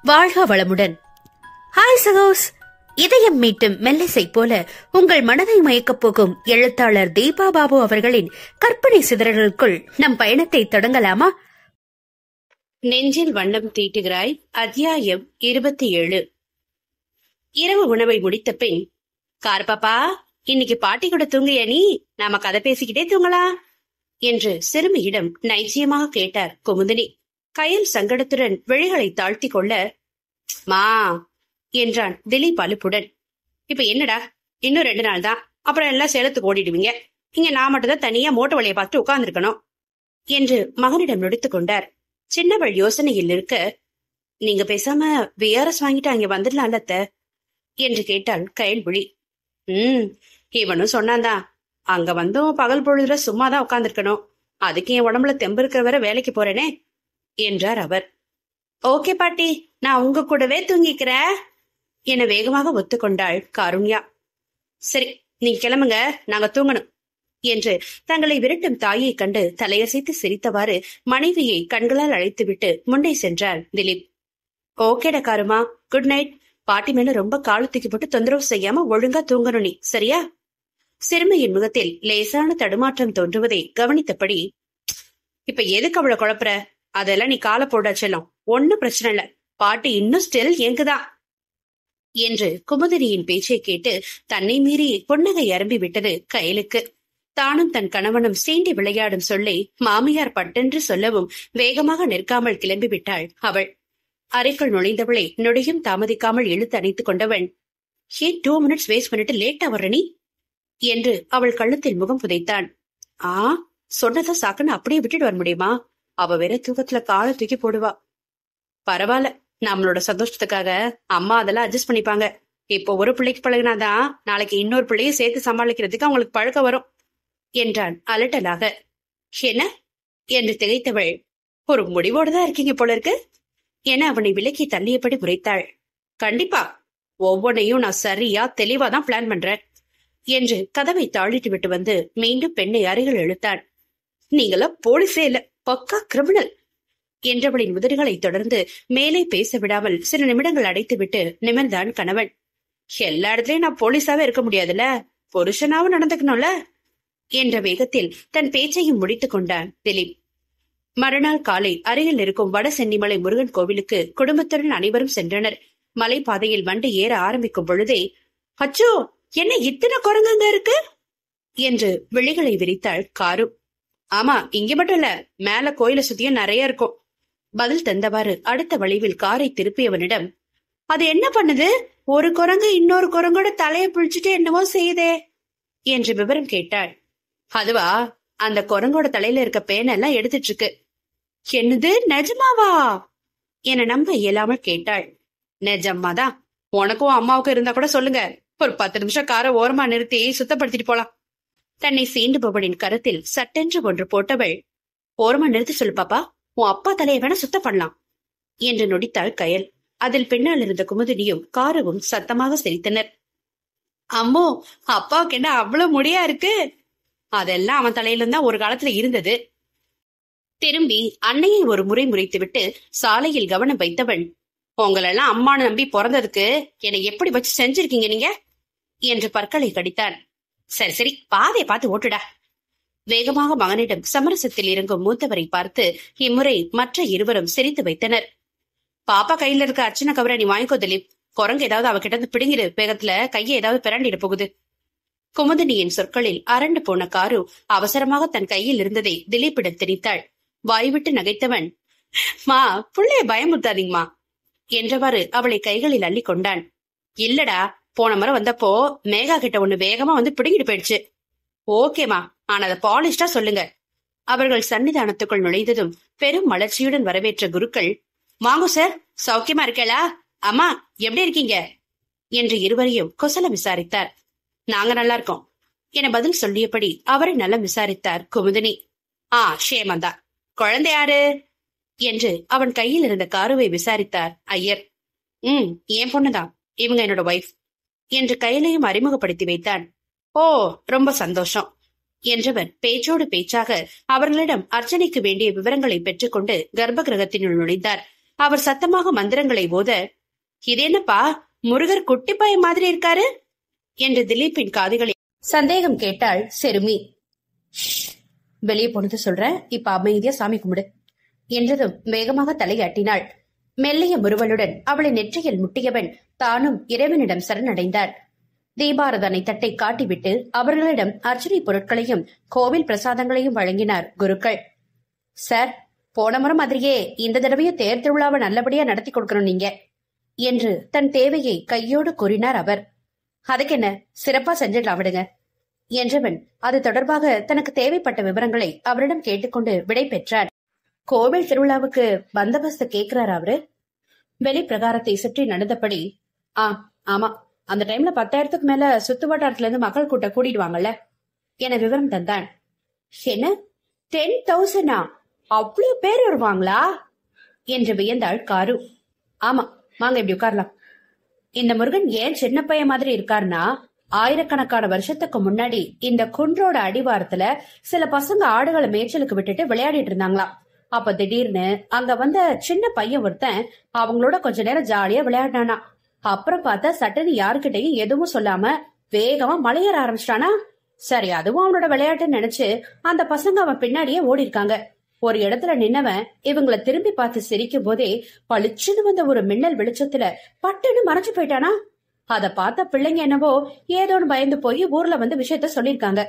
வாழ்க வளமுடன். ஹாய் சகோஸ். இதயம் மீட்டும் மெல்லிசை போல உங்கள் மனதை மயக்கப் போகும் எழுத்தாளர் தீபா பாபு அவர்களின் கற்பனை சிதறல்களுக்குள் நம் பயணத்தை தொடங்கலாமா? நெஞ்சில் வண்ணம் தீட்டுகிறாய். அத்தியாயம் 27. இரவு உணவை முடித்த பின், கார்பாப்பா, இன்னைக்கு பாட்டி கூட தூங்கிய நீ? நாம கதை பேசிக்கிட்டே தூங்கலா என்று சிறுமியிடம் நைச்சியமாக கேட்டார் குமுதினி. கயல் சங்கடத்துடன் விழிகளை தாழ்த்தி கொள்ள, மா என்றான் திலீப் அலுப்புடன். இப்ப என்னடா, இன்னும் 2 நாள் தான், அப்புறம் எல்லாம் சேலத்துக்கு ஓடிடுவீங்க. இங்க நான் மட்டும்தான் தனியா மோட்டர் வழியை பார்த்துட்டு உட்கார்ந்துருக்கணும் என்று மகனிடம் நொடித்துக் கொண்டார். சின்னவள் யோசனையில் இருக்க, நீங்க பேசாம விஆர்எஸ் வாங்கிட்டு அங்க வந்துடலாம்ல அத்தை என்று கேட்டாள் கயல்விழி. இவனும் சொன்னான்தான், அங்க வந்தும் பகல் பொழுதுல சும்மாதான் உட்கார்ந்துருக்கணும், அதுக்கு என் உடம்புல தெம்பு இருக்கிற வரை வேலைக்கு போறேனே என்றார் அவர். ஓகே பாட்டி, நான் உங்க கூடவே தூங்கிக்கிறேன் என வேகமாக ஒத்துக்கொண்டாள் காருண்யா. சரி, நீங்க கிளம்புங்க, நாங்க தூங்கணும் என்று தங்களை விரட்டும் தாயை கண்டு தலையசைத்து சிரித்தவாறு மனைவியை கண்களால் அழைத்துவிட்டு முன்னே சென்றார் திலீப். ஓகேடா காருமா, குட் நைட். பாட்டி மேல ரொம்ப காலு தூக்கி போட்டு தொந்தரவு செய்யாம ஒழுங்கா தூங்கணும் நீ, சரியா? சிறுமியின் முகத்தில் லேசான தடுமாற்றம் தோன்றுவதை கவனித்தபடி, இப்ப எதுக்கு அவளை குழப்புற? அதெல்லாம் நீ கால போட செல்லும், ஒன்னும் பிரச்சனை இல்ல, பாட்டி இன்னும் ஸ்டில் எங்குதான் என்று குமுதினியின் பேச்சை கேட்டு தன்னை மீறி புன்னகை அரும்பி விட்டது கயலுக்கு. தானும் தன் கணவனும் சீண்டி விளையாடும் சொல்லை மாமியார் பட்டென்று சொல்லவும் வேகமாக நிற்காமல் கிளம்பி விட்டாள் அவள். அறைக்குள் நுழைந்தவளை நொடியும் தாமதிக்காமல் இழுத்து அணைத்துக் கொண்டவன், ஏன் 2 மினிட்ஸ் வேஸ்ட் பண்ணிட்டு லேட்டா வர்ற நீ என்று அவள் கழுத்தில் முகம் புதைத்தான். சொன்னதா சாக்குன்னு அப்படியே விட்டுட்டு வர முடியுமா? அவ வேற தூக்கத்துல காலை தூக்கி போடுவா. பரவாயில்ல, நம்மளோட சந்தோஷத்துக்காக அம்மா அதெல்லாம் அட்ஜஸ்ட் பண்ணிப்பாங்க. இப்போ ஒரு பிள்ளைக்கு பழகினாதான் நாளைக்கு இன்னொரு பிள்ளையும் சேர்த்து சமாளிக்கிறதுக்கு அவங்களுக்கு பழக்கம் வரும் என்றான் அலட்டலாக. என்ன என்று திகைத்தவள், ஒரு முடிவோடுதான் இருக்கீங்க போல இருக்கு என அவனை விலக்கி தள்ளியபடி முறைத்தாள். கண்டிப்பா, ஒவ்வொன்னையும் நான் சரியா தெளிவாதான் பிளான் பண்றேன் என்று கதவை தாழிட்டு விட்டு வந்து மீண்டும் பெண்ணை அருகில் இழுத்தான். நீங்களா போலீஸே இல்ல, பக்கா கிரிமினல் என்றவளின் உதடுகளை தொடர்ந்து மேலே பேச விடாமல் சில நிமிடங்கள் அடைத்துவிட்டு நிமிர்ந்தான் கணவன். எல்லா இடத்துலயும் நான் போலீஸாவே இருக்க முடியாதுல்ல, புருஷனாவும் நடந்துக்கணும்ல என்ற வேகத்தில் தன் பேச்சையும் முடித்துக் கொண்டான் திலீப். மறுநாள் காலை அருகில் இருக்கும் வட சென்னிமலை முருகன் கோவிலுக்கு குடும்பத்துடன் அனைவரும் சென்றனர். மலைப்பாதையில் வண்டி ஏற ஆரம்பிக்கும் பொழுதே, அச்சோ, என்ன இத்தனை குரங்குங்க இருக்கு என்று விழிகளை விரித்தாள் காரு. ஆமா, இங்க மட்டும் இல்ல, மேல கோயில சுத்தியும் நிறைய இருக்கும் பதில் தந்தவாறு அடுத்த வளைவில் காரை திருப்பியவனிடம், அது என்ன பண்ணுது? ஒரு குரங்கு இன்னொரு குரங்கோட தலையை பிடிச்சிட்டு என்னவோ செய்யுதே என்று விவரம் கேட்டாள். அதுவா, அந்த குரங்கோட தலையில இருக்க பேனெல்லாம் எடுத்துட்டு இருக்கு. என்னது, நிஜமாவா என நம்ப இயலாமல் கேட்டாள். நிஜமாதான், உனக்கும் அம்மாவுக்கும் இருந்தா கூட சொல்லுங்க, ஒரு 10 நிமிஷம் காரை ஓரமா நிறுத்தி சுத்தப்படுத்திட்டு போலாம். தன்னை சீண்டுபவனின் கருத்தில் சட்டென்று ஒன்று போட்டவள், ஓரமா நிறுத்தி சொல்லு பாப்பா, உன் அப்பா தலையை வேணா சுத்தம் பண்ணலாம் என்று நொடித்தாள் கயல். அதில் பின்னால் இருந்த குமுதினியும் காரவும் சத்தமாக சிரித்தனர். அம்மோ, அப்பாவுக்கு என்ன அவ்வளவு முடியா இருக்கு? அதெல்லாம் அவன் தலையில தான் ஒரு காலத்துல இருந்தது. திரும்பி அன்னையை ஒரு முறை முறைத்துவிட்டு சாலையில் கவனம் வைத்தவன், உங்களெல்லாம் அம்மானு நம்பி பிறந்ததுக்கு என்னை எப்படி வச்சு செஞ்சிருக்கீங்க நீங்க என்று பற்களை கடித்தான். சரி சரி, பாதையை பார்த்து ஓட்டுடா. வேகமாக மகனிடம் சமரசத்தில் இறங்கும் மூத்தவரை பார்த்து இம்முறை மற்ற இருவரும் சிரித்து வைத்தனர். பாப்பா கையில இருக்க அர்ச்சனை கவரை நீ வாங்கிக்கோ திலீப், குரங்கு ஏதாவது அவகிட்ட இருந்து பிடுங்கிடு, வேகத்துல கையை ஏதாவது பிறண்டிட போகுது. குமுதினியின் சொற்களில் அரண்டு போன காரு அவசரமாக தன் கையில் இருந்ததை திலீப்பிடம் திணித்தாள். வாய்விட்டு நகைத்தவன், மா, புள்ளைய பயமுறுத்தாதீங்கம்மா என்றவாறு அவளை கைகளில் அள்ளி கொண்டான். இல்லடா, போன முறை வந்தப்போ மேகா கிட்ட ஒண்ணு வேகமா வந்து பிடிங்கிட்டு போயிடுச்சு. ஓகேமா, ஆனா அதை பாலிஷ்டா சொல்லுங்க. அவர்கள் சன்னிதானத்துக்குள் நுழைந்ததும் பெரும் மலர்ச்சியுடன் வரவேற்ற குருக்கள், வாங்க சார், சௌக்கியமா இருக்கலா? அம்மா, எப்படி இருக்கீங்க என்று இருவரையும் குசலம் விசாரித்தார். நாங்க நல்லா இருக்கோம் என பதில் சொல்லியபடி அவரை நலம் விசாரித்தார் குமுதினி. ஷேமந்தா. குழந்தை யாரு என்று அவன் கையில் இருந்த காருவை விசாரித்தார் ஐயர். என் பொண்ணுதான், இவங்க என்னோட வைஃப் என்று கையிலையும் அறிமுகப்படுத்தி வைத்தான். ஓ, ரொம்ப சந்தோஷம் என்றவர் பேச்சோடு பேச்சாக அவர்களிடம் அர்ச்சனைக்கு வேண்டிய விவரங்களை பெற்றுக்கொண்டு கர்ப்ப கிரகத்தினுள் நுழைந்தார். அவர் சத்தமாக மந்திரங்களை ஓத, இது என்னப்பா முருகர் குட்டி பையன் மாதிரி இருக்காரு என்று திலீப்பின் காதுகளில் சந்தேகம் கேட்டாள் செருமி. வெளியே போனது சொல்ற, இப்ப அமைதியா சாமி கும்பிடு என்றதும் வேகமாக தலையாட்டினாள். மெல்லிய முறுவலுடன் அவளை நெற்றியில் முட்டியவன் தானும் இறைவனிடம் சரணடைந்தார். தீபாரதனை தட்டை காட்டிவிட்டு அவர்களிடம் அர்ச்சனை பொருட்களையும் கோவில் பிரசாதங்களையும் வழங்கினார் குருக்கள். சார், போன முறை மாதிரியே இந்த தடவையும் தேர் திருவிழாவை நல்லபடியா நடத்தி கொடுக்கணும் நீங்க என்று தன் தேவையை கையோடு கூறினார் அவர். அதுக்கு என்ன, சிறப்பா செஞ்சிடலாம் விடுங்க என்றவன் அது தொடர்பாக தனக்கு தேவைப்பட்ட விவரங்களை அவரிடம் கேட்டுக்கொண்டு விடை பெற்றார். கோவில் திருவிழாவுக்கு பந்தோபஸ்து கேட்கிறார் அவரு. வெளி பிரகாரத்தை சுற்றி நடந்தபடி, ஆமா, அந்த டைம்ல 10,000க்கு மேல சுத்து வட்டாரத்துல இருந்து மக்கள் கூட்ட கூட்டிடுவாங்கல்ல என விவரம் தந்தான். என்ன 10,000? அவ்வளவு பேர் வருவாங்களா என்று வியந்தாள் காரு. ஆமா, வாங்க இப்படி உட்காரலாம். இந்த முருகன் ஏன் சின்ன பையன் மாதிரி இருக்காருன்னா, ஆயிரக்கணக்கான வருஷத்துக்கு முன்னாடி இந்த குன்றோட அடிவாரத்துல சில பசங்க ஆடுகளை மேய்ச்சலுக்கு விட்டுட்டு விளையாடிட்டு இருந்தாங்களாம். அப்ப திடீர்னு அங்க வந்த சின்ன பையன் ஒருத்தன் அவங்களோட கொஞ்ச நேரம் ஜாலியா விளையாடினானா. அப்புறம் பார்த்தா சட்டன்னு யாருக்கிட்டையும் எதுவும் சொல்லாம வேகமா மலையேற ஆரம்பிச்சிட்டானா. சரி, அதுவும் அவனோட விளையாட்டுன்னு நினைச்சு அந்த பசங்க அவன் பின்னாடியே ஓடி இருக்காங்க. ஒரு இடத்துல நின்னவன் இவங்களை திரும்பி பார்த்து சிரிக்கும் போதே பளிச்சுன்னு வந்த ஒரு மின்னல் வெளிச்சத்துல பட்டுன்னு மறைஞ்சு போயிட்டானா. அத பார்த்த பிள்ளைங்க என்னவோ ஏதோன்னு பயந்து போய் ஊர்ல வந்து விஷயத்த சொல்லிருக்காங்க.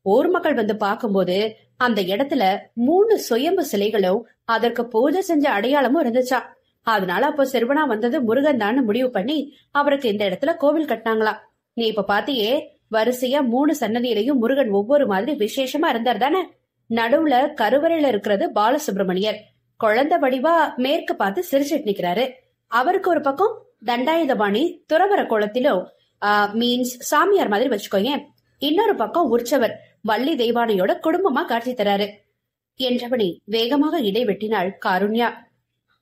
ஊர் மக்கள் வந்து பார்க்கும்போது அந்த இடத்துல 3 சுயம்பு சிலைகளும் அதற்கு பூஜை செஞ்ச அடையாளமும் இருந்துச்சாம். அதனால அப்போ சிறுவனா வந்தது முருகன் தான் முடிவு பண்ணி அவருக்கு இந்த இடத்துல கோவில் கட்டினாங்களாம். நீ இப்ப பாத்தியே, வரிசையா 3 சன்னதியிலையும் முருகன் ஒவ்வொரு மாதிரி விசேஷமா இருந்தார் தானே. நடுவுல கருவறையில இருக்கிறது பாலசுப்ரமணியர். குழந்தை வடிவா மேற்கு பார்த்து சிரிச்சிட்டு நிக்கிறாரு. அவருக்கு ஒரு பக்கம் தண்டாயுதபாணி துறவர கோலத்திலும் மீன்ஸ் சாமியார் மாதிரி வச்சுக்கோங்க. இன்னொரு பக்கம் உற்சவர் வள்ளி தெய்வானையோட குடும்பமா காட்சி தராரு என்றபடி வேகமாக இடை வெட்டினாள் காருண்யா.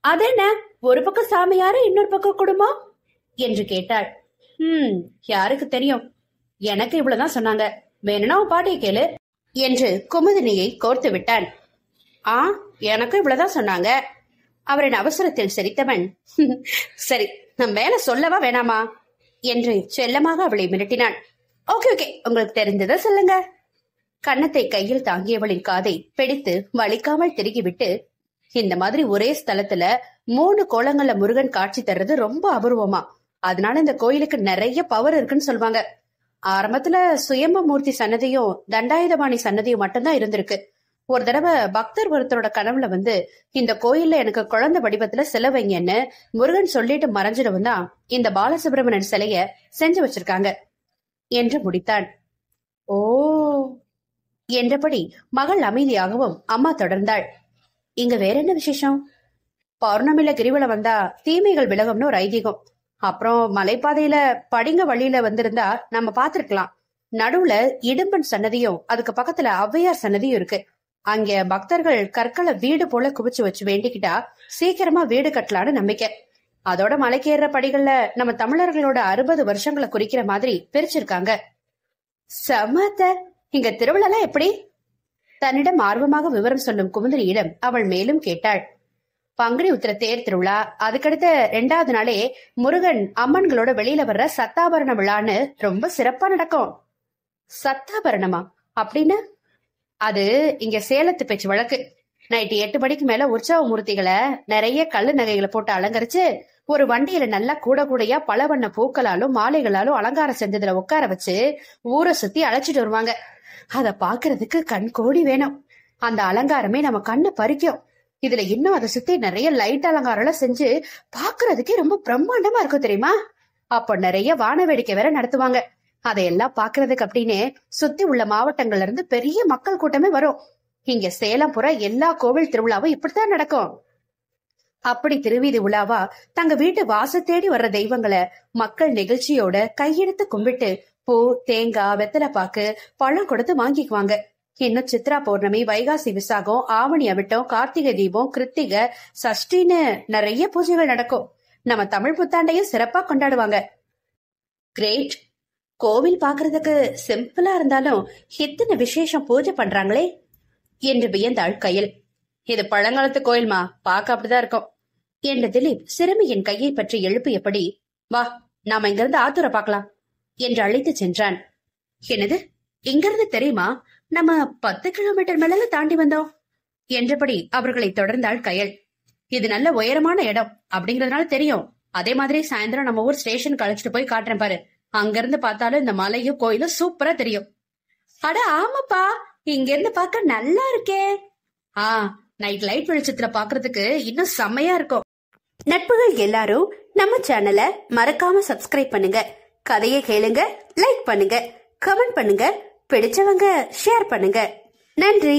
அதென்ன, ஒரு பக்கம் சாமியாரு இன்னொரு பக்கம் குடும்பம் என்று கேட்டாள். யாருக்கு தெரியும், எனக்கு இவ்வளவுதான் சொன்னாங்க, வேணும்னா உன் பாட்டியை கேளு என்று குமுதினியை கோர்த்து விட்டான். எனக்கும் இவ்வளவுதான் சொன்னாங்க. அவரின் அவசரத்தில் சிரித்தவன், சரி, நம் மேல சொல்லவா வேணாமா என்று செல்லமாக அவளை மிரட்டினான். ஓகே, உங்களுக்கு தெரிஞ்சதை சொல்லுங்க. கன்னத்தை கையில் தாங்கியவளின் காதை பிடித்து வலிக்காமல் திருகிவிட்டு, இந்த மாதிரி ஒரே ஸ்தலத்துல 3 கோலங்கள்ல முருகன் காட்சி தர்றது ரொம்ப அபூர்வமா, அதனால இந்த கோயிலுக்கு நிறைய பவர் இருக்குன்னு சொல்லுவாங்க. ஆரம்பத்துல சுயம்பு மூர்த்தி சன்னதியும் தண்டாயுதபாணி சன்னதியும் மட்டும்தான் இருந்திருக்கு. ஒரு தடவை பக்தர் ஒருத்தரோட கனவுல வந்து இந்த கோயில்ல எனக்கு குழந்தை வடிவத்துல சிலை வைங்கன்னு முருகன் சொல்லிட்டு மறைஞ்சிடவும் தான் இந்த பாலசுப்ரமணியன் சிலைய செஞ்சு வச்சிருக்காங்க என்று முடித்தான். ஓ என்றபடி மகள் அமைதியாகவும் அம்மா தொடர்ந்தாள். இங்க வேற என்ன விசேஷம்? பௌர்ணமியில கிரிவலம் வந்தா தீமைகள் விலகும்னு ஒரு ஐதீகம். அப்புறம் மலைப்பாதையில படிங்க வழியில வந்திருந்தா நம்ம பாத்துருக்கலாம். நடுவுல இடும்பன் சன்னதியும் அதுக்கு பக்கத்துல ஔவையார் சன்னதியும் இருக்கு. அங்க பக்தர்கள் கற்களை வீடு போல குவிச்சு வச்சு வேண்டிக்கிட்டா சீக்கிரமா வீடு கட்டலான்னு நம்பிக்கை. அதோட மலைக்கேற படிகள்ல நம்ம தமிழர்களோட 60 வருஷங்களை குறிக்கிற மாதிரி பிரிச்சிருக்காங்க. சமத்த, இங்க திருவிழா எப்படி? தன்னிடம் ஆர்வமாக விவரம் சொல்லும் குமுதினியிடம் அவள் மேலும் கேட்டாள். பங்குனி உத்திர தேர் திருவிழா, அதுக்கடுத்த 2வது நாளே முருகன் அம்மன்களோட வெளியில வர்ற சத்தாபரண விழான்னு ரொம்ப சிறப்பா நடக்கும். சத்தாபரணமா அப்படின்னு? அது இங்க சேலத்து பேச்சு வழக்கு. நைட்டு 8 மணிக்கு மேல உற்சவ மூர்த்திகளை நிறைய கல்லு நகைகளை போட்டு அலங்கரிச்சு ஒரு வண்டியில நல்லா கூடையா பல வண்ண பூக்களாலும் மாலைகளாலும் அலங்காரம் செஞ்சதுல உட்கார வச்சு ஊரை சுத்தி அழைச்சிட்டு வருவாங்க. அத பாக்குறதுக்கு கண் கோடி வேணும். அந்த அலங்காரமே நம்ம கண்ணை பறிக்கும். இதுல இன்னும் அதை சுத்தி நிறைய லைட் அலங்காரம் எல்லாம் செஞ்சு பாக்குறதுக்கே ரொம்ப பிரம்மாண்டமா இருக்கும் தெரியுமா? அப்ப நிறைய வான வேடிக்கை வேற நடத்துவாங்க. அதையெல்லாம் பாக்குறதுக்கு அப்படின்னு சுத்தி உள்ள மாவட்டங்கள்ல இருந்து பெரிய மக்கள் கூட்டமே வரும். இங்க சேலம் புற எல்லா கோவில் திருவிழாவும் இப்படித்தான் நடக்கும். அப்படி திருவீதி உலாவா தங்க வீட்டு வாச தேடி வர்ற தெய்வங்களை மக்கள் நிகழ்ச்சியோட கையெடுத்து கும்பிட்டு பூ, தேங்காய், வெத்தலை பாக்கு, பழம் கொடுத்து வாங்கிக்குவாங்க. இன்னும் சித்ரா பௌர்ணமி, வைகாசி விசாகம், ஆவணி அவிட்டம், கார்த்திகை தீபம், கிருத்திகை, சஷ்டின்னு நிறைய பூஜைகள் நடக்கும். நம்ம தமிழ் புத்தாண்டையும் சிறப்பா கொண்டாடுவாங்க. கிரேட். கோவில் பாக்குறதுக்கு சிம்பிளா இருந்தாலும் இத்தனை விசேஷம் பூஜை பண்றாங்களே என்று வியந்தாள் கையில். இது பழங்காலத்து கோயில்மா, பாக்க அப்படிதான் இருக்கும். என்ற திலீப் சிறுமியின் கையை பற்றி எழுப்பியபடி, வா நாம இங்கிருந்து ஆத்தூர பாக்கலாம் என்று அழைத்து சென்றான். என்னது, இங்கிருந்து தெரியுமா? நம்ம 10 கிலோமீட்டர் மேல தாண்டி வந்தோம் என்றபடி அவர்களை தொடர்ந்தாள் கயல். இது நல்ல உயரமான இடம் அப்படிங்கறதுனால தெரியும். அதே மாதிரி சாயந்தரம் நம்ம ஊர் ஸ்டேஷன் கழிச்சிட்டு போய் காட்டுறேன் பாரு. அங்கிருந்து பார்த்தாலும் இந்த மலையும் கோயிலும் சூப்பரா தெரியும். அட ஆமாப்பா, இங்க இருந்து பார்க்க நல்லா இருக்கே. நைட் லைட் வெளிச்சத்துல பாக்குறதுக்கு இன்னும் செம்மையா இருக்கும். நட்புகள் எல்லாரும் நம்ம சேனலை மறக்காம சப்ஸ்கிரைப் பண்ணுங்க. கதையை கேளுங்க, லைக் பண்ணுங்க, கமெண்ட் பண்ணுங்க, பிடிச்சவங்க ஷேர் பண்ணுங்க. நன்றி.